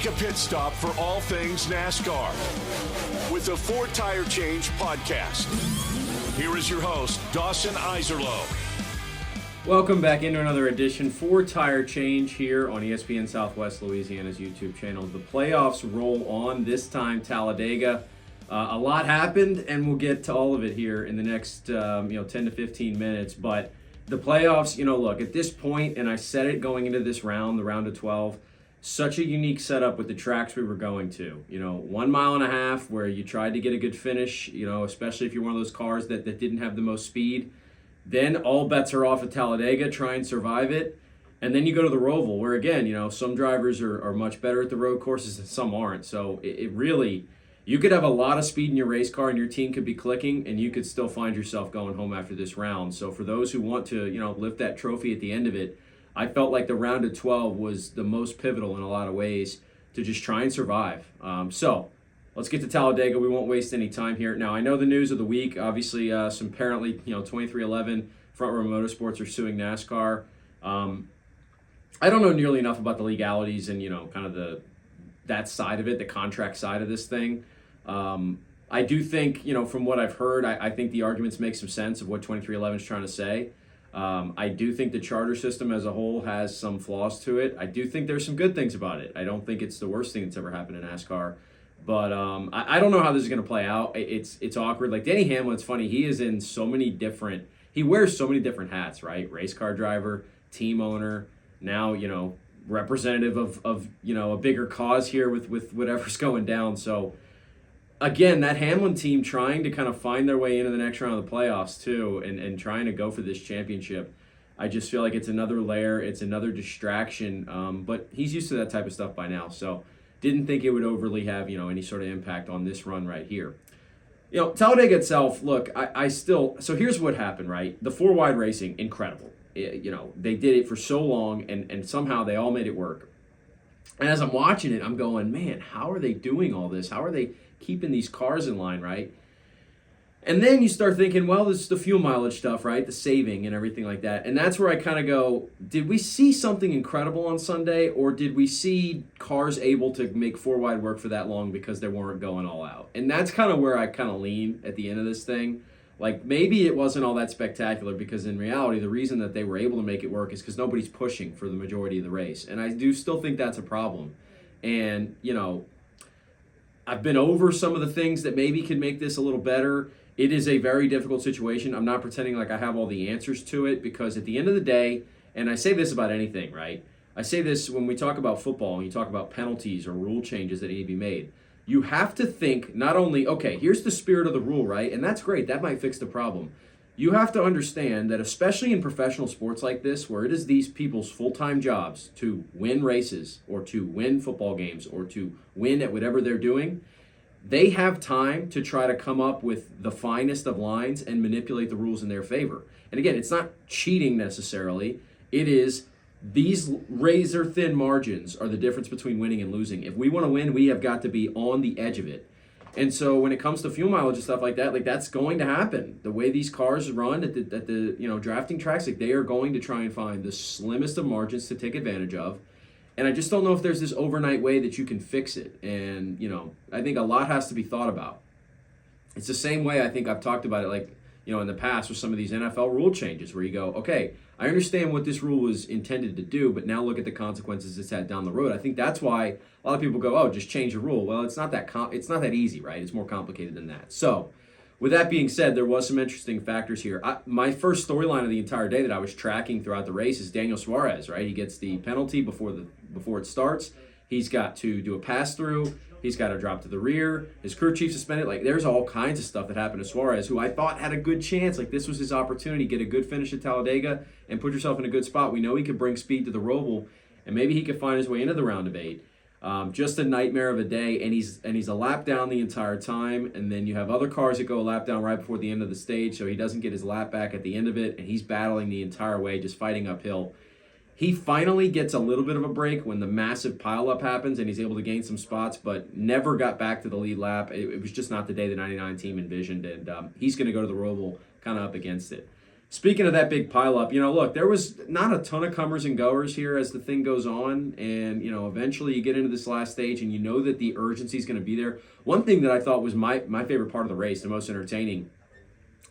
Take a pit stop for all things NASCAR with the Four Tire Change podcast. Here is your host, Dawson Iserloh. Welcome back into another edition, Four Tire Change here on ESPN Southwest Louisiana's YouTube channel. The playoffs roll on, this time Talladega. A lot happened, and we'll get to all of it here in the next 10 to 15 minutes. But the playoffs, look, at this point, and I said it going into this round, the round of 12, such a unique setup with the tracks we were going to. 1.5 miles where you tried to get a good finish, especially if you're one of those cars that didn't have the most speed. Then all bets are off at Talladega, try and survive it. And then you go to the Roval, where again, some drivers are much better at the road courses and some aren't. So it really, you could have a lot of speed in your race car and your team could be clicking and you could still find yourself going home after this round. So for those who want to, lift that trophy at the end of it, I felt like the round of 12 was the most pivotal in a lot of ways to just try and survive. So let's get to Talladega. We won't waste any time here. Now, I know the news of the week, obviously, some apparently, 2311 Front Row Motorsports are suing NASCAR. I don't know nearly enough about the legalities and, kind of that side of it, the contract side of this thing. I do think, from what I've heard, I think the arguments make some sense of what 2311 is trying to say. I do think the charter system as a whole has some flaws to it. I do think there's some good things about it. I don't think it's the worst thing that's ever happened in NASCAR. But I don't know how this is going to play out. It's awkward. Like Denny Hamlin's funny. He is in so many different, he wears so many different hats, right? Race car driver, team owner, now, representative of a bigger cause here with whatever's going down. So again, that Hamlin team trying to kind of find their way into the next round of the playoffs too and trying to go for this championship. I just feel like it's another layer. It's another distraction. But he's used to that type of stuff by now. So didn't think it would overly have, any sort of impact on this run right here. Talladega itself, look, I still, so here's what happened, right? The four wide racing, incredible. They did it for so long and somehow they all made it work. And as I'm watching it, I'm going, man, how are they doing all this? How are they keeping these cars in line, right? And then you start thinking, well, this is the fuel mileage stuff, right? The saving and everything like that. And that's where I kind of go, did we see something incredible on Sunday, or did we see cars able to make four wide work for that long because they weren't going all out? And that's kind of where I kind of lean at the end of this thing. Like, maybe it wasn't all that spectacular because in reality, the reason that they were able to make it work is because nobody's pushing for the majority of the race. And I do still think that's a problem. And, I've been over some of the things that maybe could make this a little better. It is a very difficult situation. I'm not pretending like I have all the answers to it because at the end of the day, and I say this about anything, right? I say this when we talk about football and you talk about penalties or rule changes that need to be made. You have to think not only, okay, here's the spirit of the rule, right? And that's great. That might fix the problem. You have to understand that especially in professional sports like this, where it is these people's full-time jobs to win races or to win football games or to win at whatever they're doing, they have time to try to come up with the finest of lines and manipulate the rules in their favor. And again, it's not cheating necessarily. It is these razor-thin margins are the difference between winning and losing. If we want to win, we have got to be on the edge of it. And so when it comes to fuel mileage and stuff like that, like that's going to happen. The way these cars run at the drafting tracks, like they are going to try and find the slimmest of margins to take advantage of. And I just don't know if there's this overnight way that you can fix it. And, I think a lot has to be thought about. It's the same way I think I've talked about it, like, in the past with some of these NFL rule changes where you go, okay, I understand what this rule was intended to do, but now look at the consequences it's had down the road. I think that's why a lot of people go, oh, just change the rule. Well, it's not that easy, right? It's more complicated than that. So with that being said, there was some interesting factors here. My first storyline of the entire day that I was tracking throughout the race is Daniel Suarez, right? He gets the penalty before it starts. He's got to do a pass-through. He's got to drop to the rear. His crew chief suspended. Like, there's all kinds of stuff that happened to Suarez, who I thought had a good chance. Like, this was his opportunity, get a good finish at Talladega and put yourself in a good spot. We know he could bring speed to the Roval, and maybe he could find his way into the round of 8. Just a nightmare of a day, and he's a lap down the entire time, and then you have other cars that go a lap down right before the end of the stage, so he doesn't get his lap back at the end of it, and he's battling the entire way, just fighting uphill. He finally gets a little bit of a break when the massive pileup happens and he's able to gain some spots, but never got back to the lead lap. It was just not the day the 99 team envisioned, and he's going to go to the Roval kind of up against it. Speaking of that big pileup, look, there was not a ton of comers and goers here as the thing goes on. And, eventually you get into this last stage and you know that the urgency is going to be there. One thing that I thought was my favorite part of the race, the most entertaining,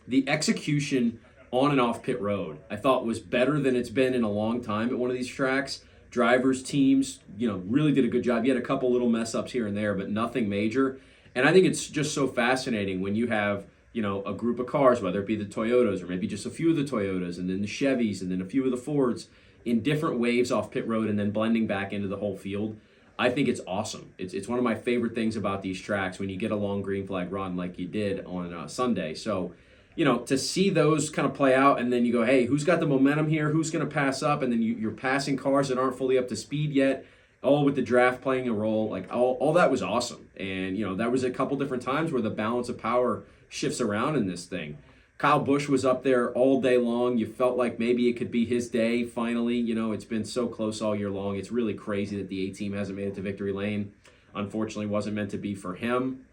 the execution on and off pit road, I thought was better than it's been in a long time at one of these tracks. Drivers, teams, really did a good job. You had a couple little mess ups here and there, but nothing major. And I think it's just so fascinating when you have a group of cars, whether it be the Toyotas or maybe just a few of the Toyotas and then the Chevys and then a few of the Fords in different waves off pit road and then blending back into the whole field. I think it's awesome. It's one of my favorite things about these tracks when you get a long green flag run like you did on Sunday. So, to see those kind of play out and then you go, hey, who's got the momentum here? Who's going to pass up? And then you're passing cars that aren't fully up to speed yet, all with the draft playing a role. Like all that was awesome. And, that was a couple different times where the balance of power shifts around in this thing. Kyle Busch was up there all day long. You felt like maybe it could be his day finally. It's been so close all year long. It's really crazy that the A-team hasn't made it to victory lane. Unfortunately, wasn't meant to be for him.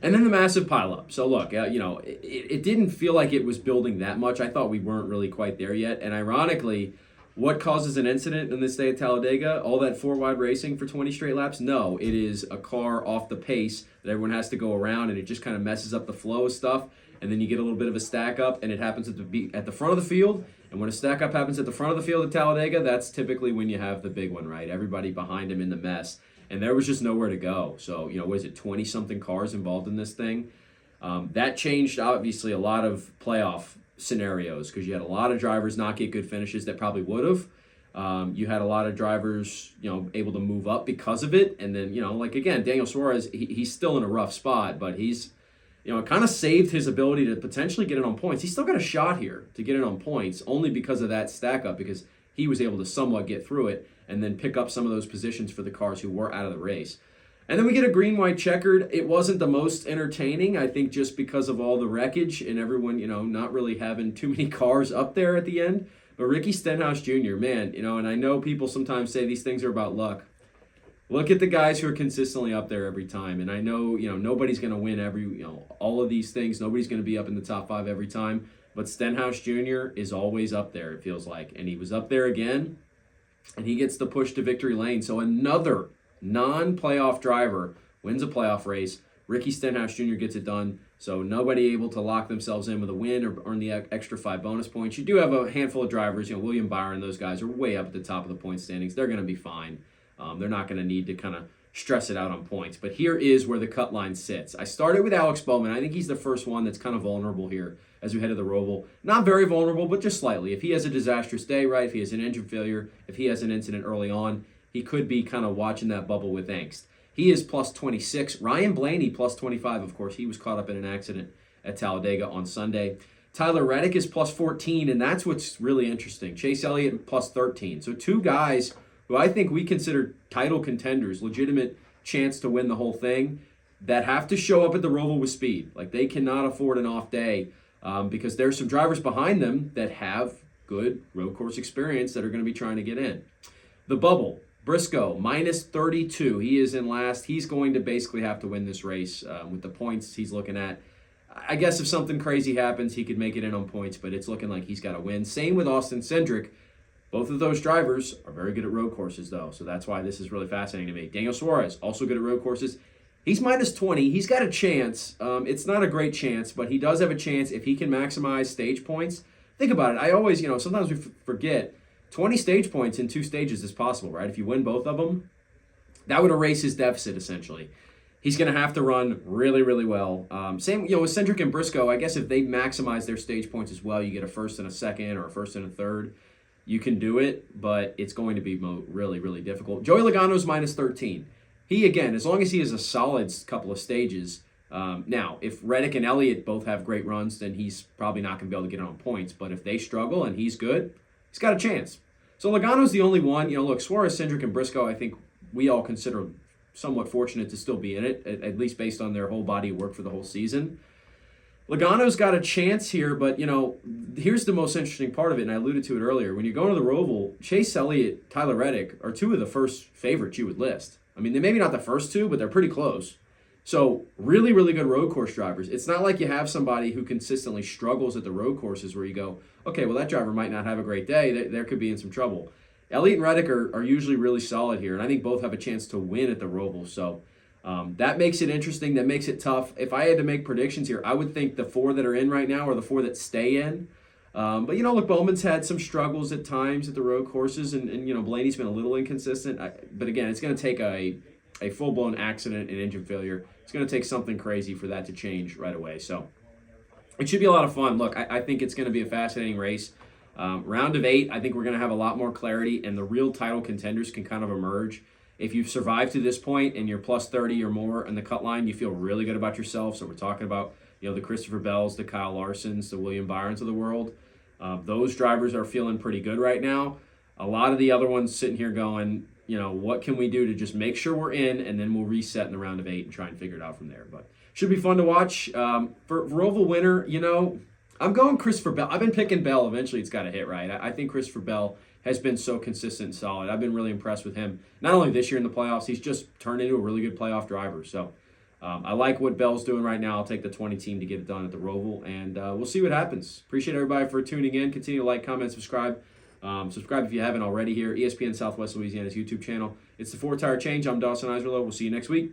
And then the massive pileup. So look, it didn't feel like it was building that much. I thought we weren't really quite there yet. And ironically, what causes an incident in this day at Talladega? All that four-wide racing for 20 straight laps? No, it is a car off the pace that everyone has to go around, and it just kind of messes up the flow of stuff. And then you get a little bit of a stack up, and it happens at the front of the field. And when a stack up happens at the front of the field at Talladega, that's typically when you have the big one, right? Everybody behind him in the mess. And there was just nowhere to go. So, what is it, 20-something cars involved in this thing? That changed, obviously, a lot of playoff scenarios because you had a lot of drivers not get good finishes that probably would have. You had a lot of drivers, able to move up because of it. And then, again, Daniel Suarez, he's still in a rough spot, but he's, it kind of saved his ability to potentially get it on points. He's still got a shot here to get it on points only because of that stack up, because he was able to somewhat get through it and then pick up some of those positions for the cars who were out of the race. And then we get a green-white checkered. It wasn't the most entertaining, I think, just because of all the wreckage and everyone, not really having too many cars up there at the end. But Ricky Stenhouse Jr., man, and I know people sometimes say these things are about luck. Look at the guys who are consistently up there every time. And I know, nobody's going to win all of these things. Nobody's going to be up in the top 5 every time. But Stenhouse Jr. is always up there, it feels like. And he was up there again, and he gets the push to victory lane. So another non-playoff driver wins a playoff race. Ricky Stenhouse Jr. gets it done. So nobody able to lock themselves in with a win or earn the extra 5 bonus points. You do have a handful of drivers. William Byron, those guys are way up at the top of the point standings. They're going to be fine. They're not going to need to kind of stress it out on points. But here is where the cut line sits. I started with Alex Bowman. I think he's the first one that's kind of vulnerable here as we head to the Roval. Not very vulnerable, but just slightly. If he has a disastrous day, right, if he has an engine failure, if he has an incident early on, he could be kind of watching that bubble with angst. He is plus 26. Ryan Blaney plus 25, of course. He was caught up in an accident at Talladega on Sunday. Tyler Reddick is plus 14, and that's what's really interesting. Chase Elliott plus 13. So 2 guys who I think we consider title contenders, legitimate chance to win the whole thing, that have to show up at the Roval with speed. Like, they cannot afford an off day because there's some drivers behind them that have good road course experience that are going to be trying to get in. The bubble. Briscoe, minus 32. He is in last. He's going to basically have to win this race with the points he's looking at. I guess if something crazy happens, he could make it in on points, but it's looking like he's got to win. Same with Austin Cindric. Both of those drivers are very good at road courses, though, so that's why this is really fascinating to me. Daniel Suarez, also good at road courses. He's minus 20. He's got a chance. It's not a great chance, but he does have a chance if he can maximize stage points. Think about it. I always, sometimes we forget 20 stage points in 2 stages is possible, right? If you win both of them, that would erase his deficit, essentially. He's going to have to run really, really well. Same, with Cindric and Briscoe, I guess if they maximize their stage points as well, you get a first and a second or a first and a third. You can do it, but it's going to be really, really difficult. Joey Logano's minus 13. He, again, as long as he has a solid couple of stages. Now, if Reddick and Elliott both have great runs, then he's probably not going to be able to get on points. But if they struggle and he's good, he's got a chance. So Logano's the only one. Look, Suarez, Cindric, and Briscoe, I think we all consider somewhat fortunate to still be in it, at least based on their whole body of work for the whole season. Logano's got a chance here, but, here's the most interesting part of it, and I alluded to it earlier. When you're going to the Roval, Chase Elliott, Tyler Reddick are 2 of the first favorites you would list. I mean, they're maybe not the first 2, but they're pretty close. So really, really good road course drivers. It's not like you have somebody who consistently struggles at the road courses where you go, okay, well, that driver might not have a great day. There could be in some trouble. Elliott and Reddick are usually really solid here, and I think both have a chance to win at the Roval. So that makes it interesting. That makes it tough. If I had to make predictions here, I would think the 4 that are in right now are the 4 that stay in. But, look, Bowman's had some struggles at times at the road courses, and Blaney's been a little inconsistent. But, again, it's going to take a full-blown accident and engine failure. It's going to take something crazy for that to change right away. So it should be a lot of fun. Look, I think it's going to be a fascinating race. Round of 8, I think we're going to have a lot more clarity, and the real title contenders can kind of emerge. If you've survived to this point and you're plus 30 or more in the cut line, you feel really good about yourself. So we're talking about the Christopher Bells, the Kyle Larsons, the William Byrons of the world. Those drivers are feeling pretty good right now. A lot of the other ones sitting here going, what can we do to just make sure we're in, and then we'll reset in the round of 8 and try and figure it out from there. But should be fun to watch. For Roval winner, I'm going Christopher Bell. I've been picking Bell. Eventually, it's got to hit right. I think Christopher Bell has been so consistent and solid. I've been really impressed with him. Not only this year in the playoffs, he's just turned into a really good playoff driver. So I like what Bell's doing right now. I'll take the 20 team to get it done at the Roval, and we'll see what happens. Appreciate everybody for tuning in. Continue to like, comment, subscribe. Subscribe if you haven't already here. ESPN Southwest Louisiana's YouTube channel. It's the 4 Tire Change. I'm Dawson Iserlow. We'll see you next week.